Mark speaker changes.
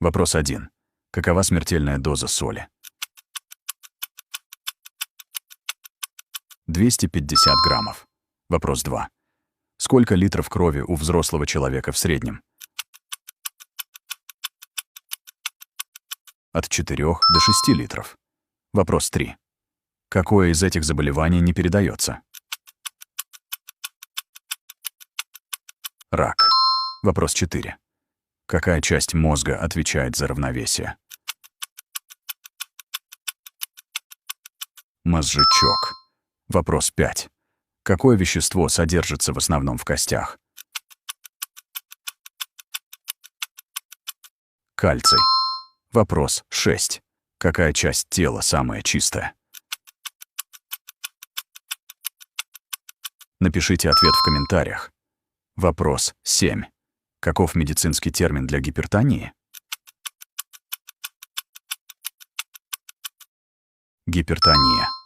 Speaker 1: Вопрос 1. Какова смертельная доза соли? 250 граммов. Вопрос 2. Сколько литров крови у взрослого человека в среднем? От 4 до 6 литров. Вопрос 3. Какое из этих заболеваний не передается? Рак. Вопрос 4. Какая часть мозга отвечает за равновесие? Мозжечок. Вопрос 5. Какое вещество содержится в основном в костях? Кальций. Вопрос 6. Какая часть тела самая чистая? Напишите ответ в комментариях. Вопрос 7. Каков медицинский термин для гипертонии? Гипертония.